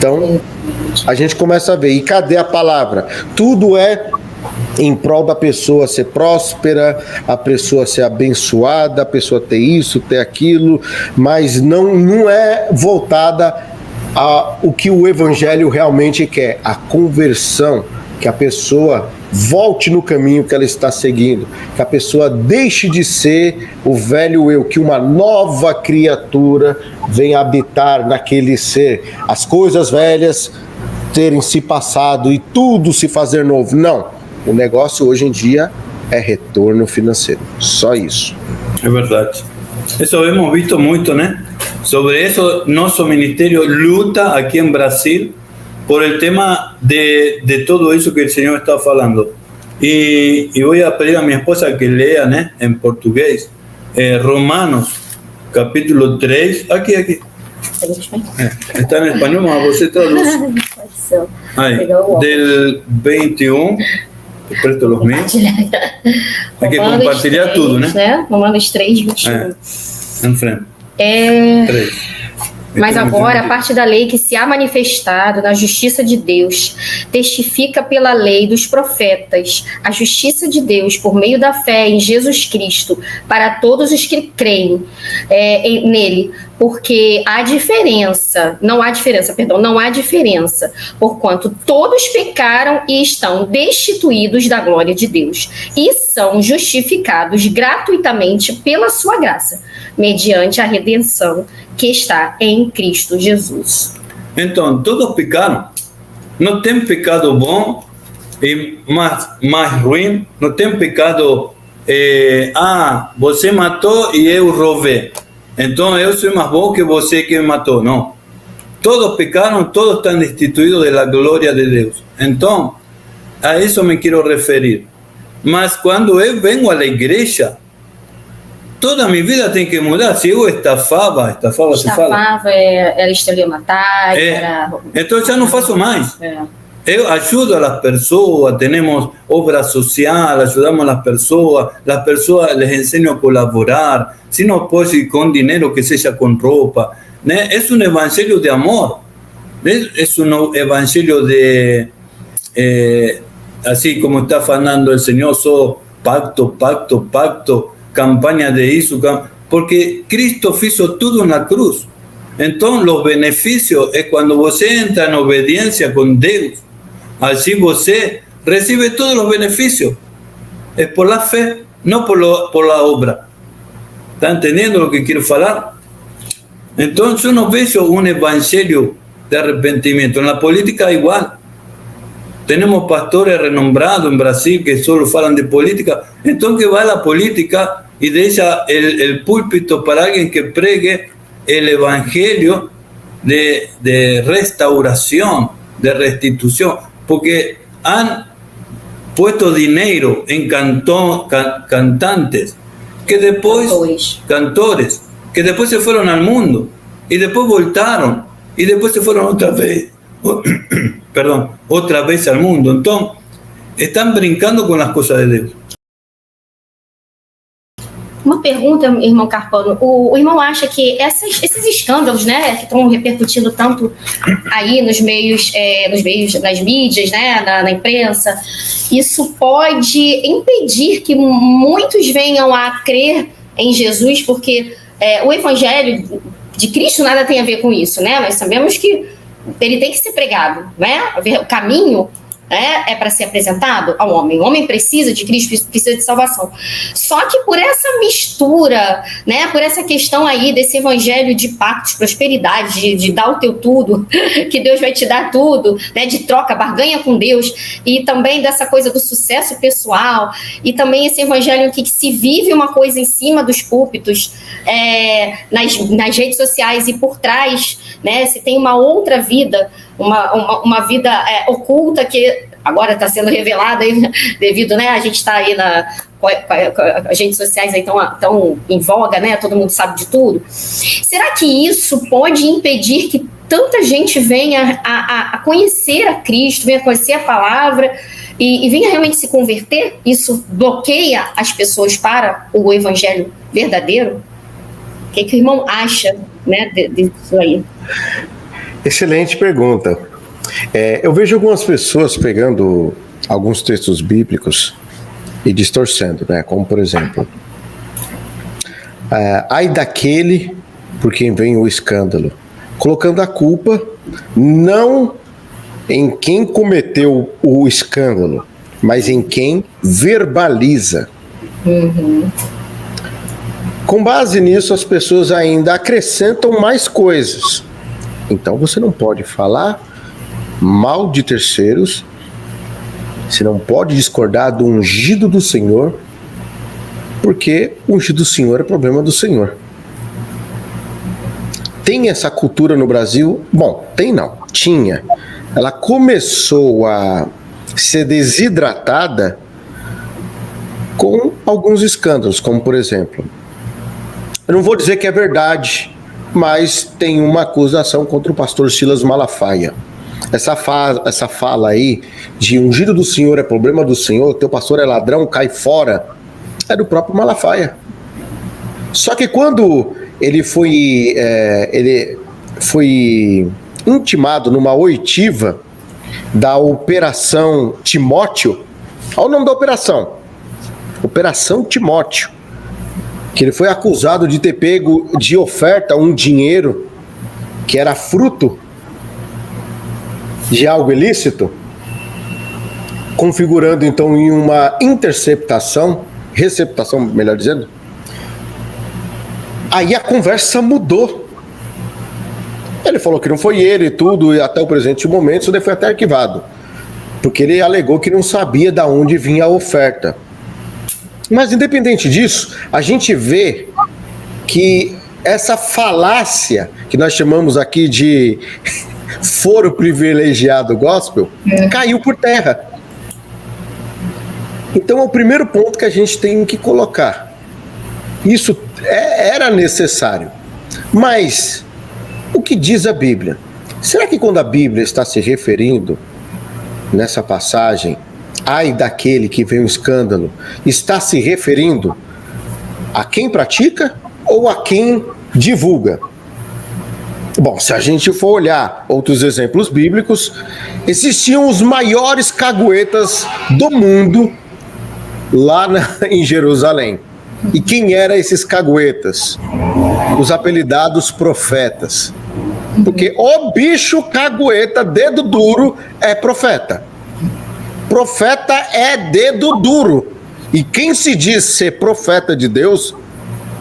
Então, a gente começa a ver, e cadê a palavra? Tudo é em prol da pessoa ser próspera, a pessoa ser abençoada, a pessoa ter isso, ter aquilo, mas não é voltada ao que o evangelho realmente quer, a conversão, que a pessoa volte no caminho que ela está seguindo, que a pessoa deixe de ser o velho eu, que uma nova criatura venha habitar naquele ser, as coisas velhas terem se passado e tudo se fazer novo. Não. O negócio hoje em dia é retorno financeiro, só isso. É verdade. Isso hemos visto muito, né? Sobre isso, nosso ministério luta aqui em Brasil por el tema de todo isso que o Senhor está falando. E vou pedir a minha esposa que leia, né, em português, Romanos, capítulo 3, aqui. Está em espanhol, mas você traduz. Aí, del 21... Presto los míos. Hay que compartilhar 3, tudo, né? Romanos 3, 21. Em frente. 3. Mas agora, a parte da lei que se há manifestado na justiça de Deus, testifica pela lei dos profetas, a justiça de Deus por meio da fé em Jesus Cristo, para todos os que creem nele, porque não há diferença, porquanto todos pecaram e estão destituídos da glória de Deus, e são justificados gratuitamente pela sua graça, mediante a redenção que está em Cristo Jesus. Então, todos pecaram. Não tem pecado bom e mais ruim. Não tem pecado, você matou e eu roubei. Então, eu sou mais bom que você que me matou. Não. Todos pecaram, todos estão destituídos da glória de Deus. Então, a isso me quero referir. Mas quando eu venho à igreja, toda a minha vida tem que mudar. Se eu estafava se fala? Era estelionatária. Então já não faço mais. Eu ajudo as pessoas, temos obra social, ajudamos as pessoas les ensino a colaborar. Se não pode com dinheiro, que seja com roupa. Né? É evangelho de amor. É evangelho de... assim como está falando o Senhor, só pacto, campanha de isso, porque Cristo fez tudo na cruz. Então, os benefícios é quando você entra em obediência com Deus, assim você recebe todos os benefícios. É por la fé, não por la obra. ¿Está entendendo o que quero falar? Então, eu não vejo um evangelho de arrependimento. Na política é igual. Temos pastores renombrados em Brasil que só falam de política. Então, que vai a política y deixa el púlpito para alguien que pregue el evangelio de restauración, de restitución, porque han puesto dinero en cantantes, que después, cantores, que después se fueron al mundo, y después voltaron, y después se fueron otra vez, otra vez al mundo. Entonces, están brincando con las cosas de Dios. Uma pergunta, irmão Carpano. O irmão acha que esses escândalos, né, que estão repercutindo tanto aí nos meios, nas mídias, né, na imprensa, isso pode impedir que muitos venham a crer em Jesus, porque o evangelho de Cristo nada tem a ver com isso, né? Nós sabemos que ele tem que ser pregado, né? O caminho é para ser apresentado ao homem. O homem precisa de Cristo, precisa de salvação. Só que por essa mistura, né, por essa questão aí desse evangelho de pactos, prosperidade, de dar o teu tudo, que Deus vai te dar tudo, né, de troca, barganha com Deus, e também dessa coisa do sucesso pessoal, e também esse evangelho em que se vive uma coisa em cima dos púlpitos, nas redes sociais, e por trás, né, se tem uma outra vida, uma vida oculta que agora está sendo revelada aí, devido, né, a gente está aí as redes sociais aí tão em voga, né, todo mundo sabe de tudo. Será que isso pode impedir que tanta gente venha a conhecer a Cristo, venha conhecer a palavra e venha realmente se converter? Isso bloqueia as pessoas para o evangelho verdadeiro? O que o irmão acha, né, disso aí? Excelente pergunta. Eu vejo algumas pessoas pegando alguns textos bíblicos e distorcendo, né? Como, por exemplo, ai daquele por quem vem o escândalo, colocando a culpa não em quem cometeu o escândalo, mas em quem verbaliza. Com base nisso, as pessoas ainda acrescentam mais coisas. Então você não pode falar mal de terceiros, você não pode discordar do ungido do Senhor, porque o ungido do Senhor é problema do Senhor. Tem essa cultura no Brasil? Bom, tem não, tinha. Ela começou a ser desidratada com alguns escândalos, como por exemplo, eu não vou dizer que é verdade, mas tem uma acusação contra o pastor Silas Malafaia. Essa fala aí de ungido do Senhor é problema do Senhor, teu pastor é ladrão, cai fora, é do próprio Malafaia. Só que quando ele foi intimado numa oitiva da Operação Timóteo, olha o nome da operação, Operação Timóteo, que ele foi acusado de ter pego de oferta um dinheiro que era fruto de algo ilícito, configurando então em uma receptação, melhor dizendo. Aí a conversa mudou. Ele falou que não foi ele e tudo, e até o presente momento isso daí foi até arquivado, porque ele alegou que não sabia de onde vinha a oferta. Mas independente disso, a gente vê que essa falácia que nós chamamos aqui de foro privilegiado gospel caiu por terra. Então é o primeiro ponto que a gente tem que colocar. Isso era necessário. Mas o que diz a Bíblia? Será que quando a Bíblia está se referindo nessa passagem, ai daquele que vem o escândalo, está se referindo a quem pratica ou a quem divulga? Bom, se a gente for olhar outros exemplos bíblicos, existiam os maiores caguetas do mundo lá em Jerusalém. E quem eram esses caguetas? Os apelidados profetas. Porque o bicho cagueta, dedo duro, é profeta. Profeta é dedo duro. E quem se diz ser profeta de Deus,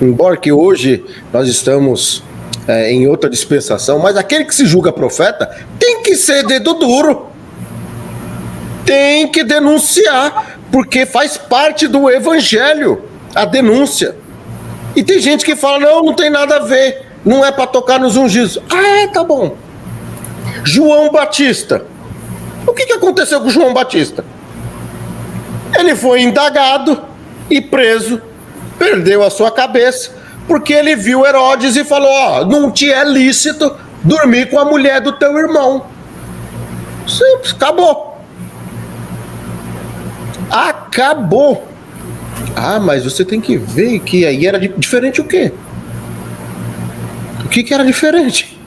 embora que hoje nós estamos em outra dispensação, mas aquele que se julga profeta tem que ser dedo duro. Tem que denunciar, porque faz parte do evangelho a denúncia. E tem gente que fala, não tem nada a ver, não é para tocar nos ungidos. Tá bom. João Batista. O que aconteceu com João Batista? Ele foi indagado e preso, perdeu a sua cabeça, porque ele viu Herodes e falou, não te é lícito dormir com a mulher do teu irmão. Simples, acabou. Acabou. Mas você tem que ver que aí era diferente o quê? O que era diferente?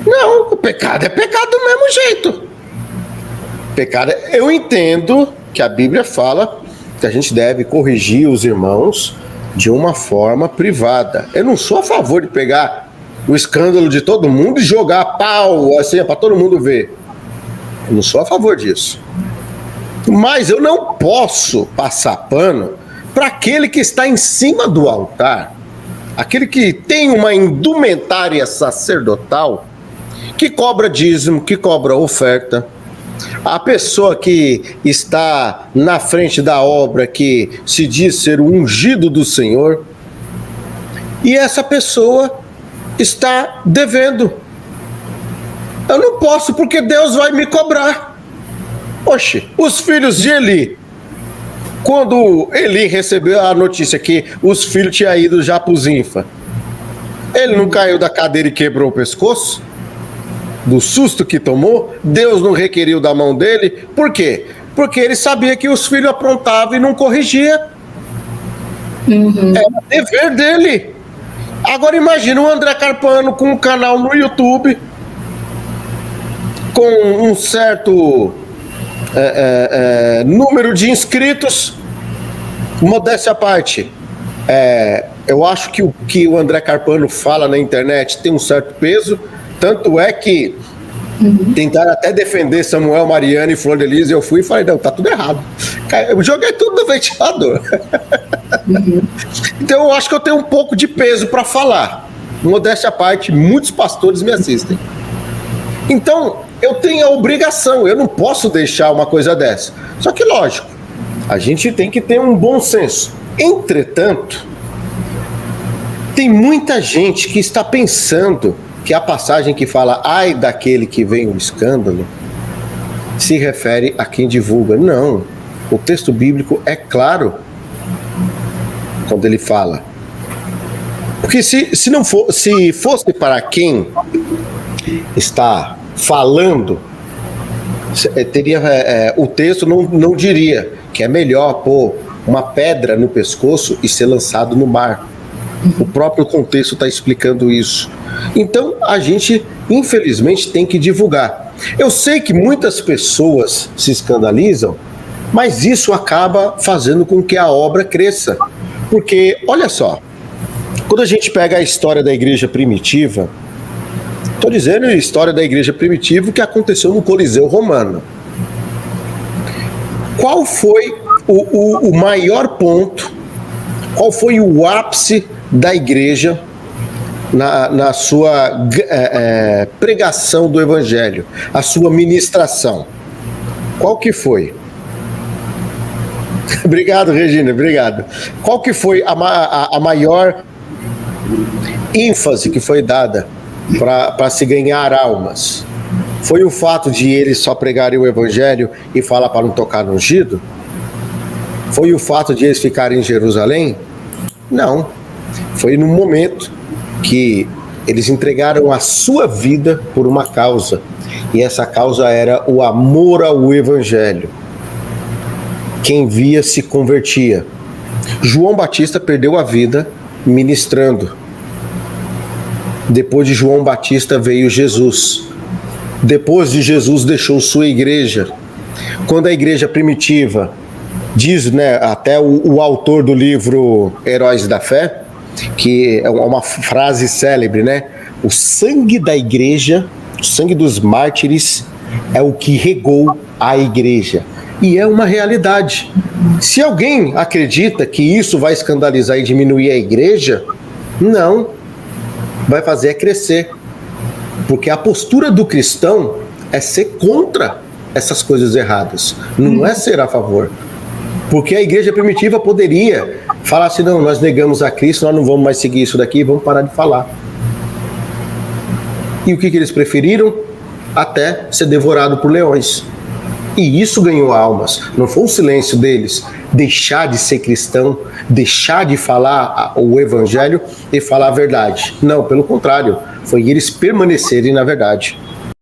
Não, o pecado é pecado do mesmo jeito. Pecado, eu entendo que a Bíblia fala que a gente deve corrigir os irmãos de uma forma privada. Eu não sou a favor de pegar o escândalo de todo mundo e jogar pau assim para todo mundo ver. Eu não sou a favor disso. Mas eu não posso passar pano para aquele que está em cima do altar, aquele que tem uma indumentária sacerdotal, que cobra dízimo, que cobra oferta, a pessoa que está na frente da obra, que se diz ser o ungido do Senhor, e essa pessoa está devendo. Eu não posso, porque Deus vai me cobrar. Oxe, os filhos de Eli, quando Eli recebeu a notícia que os filhos tinham ido já para os Infa, ele não caiu da cadeira e quebrou o pescoço? Do susto que tomou? Deus não requeriu da mão dele? Por quê? Porque ele sabia que os filhos aprontavam e não corrigia. Era dever dele. Agora imagina o André Carpano com um canal no YouTube, com um certo número de inscritos, modéstia à parte, eu acho que o que o André Carpano fala na internet tem um certo peso, tanto é que tentaram até defender Samuel Mariano e Flor de Lis, e eu fui e falei, não, tá tudo errado. Eu joguei tudo no ventilador. Então eu acho que eu tenho um pouco de peso para falar. Modéstia à parte, muitos pastores me assistem. Então, eu tenho a obrigação, eu não posso deixar uma coisa dessa. Só que, lógico, a gente tem que ter um bom senso. Entretanto, tem muita gente que está pensando que a passagem que fala ai daquele que vem um escândalo se refere a quem divulga. Não, o texto bíblico é claro quando ele fala. Porque se fosse para quem está falando, teria o texto não diria que é melhor pôr uma pedra no pescoço e ser lançado no mar. O próprio contexto está explicando isso. Então, a gente, infelizmente, tem que divulgar. Eu sei que muitas pessoas se escandalizam, mas isso acaba fazendo com que a obra cresça. Porque, olha só, quando a gente pega a história da igreja primitiva, estou dizendo a história da igreja primitiva que aconteceu no Coliseu Romano. Qual foi o maior ponto, qual foi o ápice da igreja na sua pregação do evangelho, a sua ministração? Qual que foi? Obrigado, Regina, obrigado. Qual que foi a maior ênfase que foi dada para se ganhar almas? Foi o fato de eles só pregarem o evangelho e falar para não tocar no ungido? Foi o fato de eles ficarem em Jerusalém? Não. Foi no momento que eles entregaram a sua vida por uma causa. E essa causa era o amor ao evangelho. Quem via se convertia. João Batista perdeu a vida ministrando. Depois de João Batista veio Jesus. Depois de Jesus deixou sua igreja. Quando a igreja primitiva diz, né, até o autor do livro Heróis da Fé, que é uma frase célebre, né? O sangue da igreja, o sangue dos mártires é o que regou a igreja. E é uma realidade. Se alguém acredita que isso vai escandalizar e diminuir a igreja, não. Vai fazer crescer. Porque a postura do cristão é ser contra essas coisas erradas. Não é ser a favor. Porque a igreja primitiva poderia falar assim, não, nós negamos a Cristo, nós não vamos mais seguir isso daqui, vamos parar de falar. E o que eles preferiram? Até ser devorado por leões. E isso ganhou almas. Não foi o silêncio deles deixar de ser cristão, deixar de falar o evangelho e falar a verdade. Não, pelo contrário, foi eles permanecerem na verdade.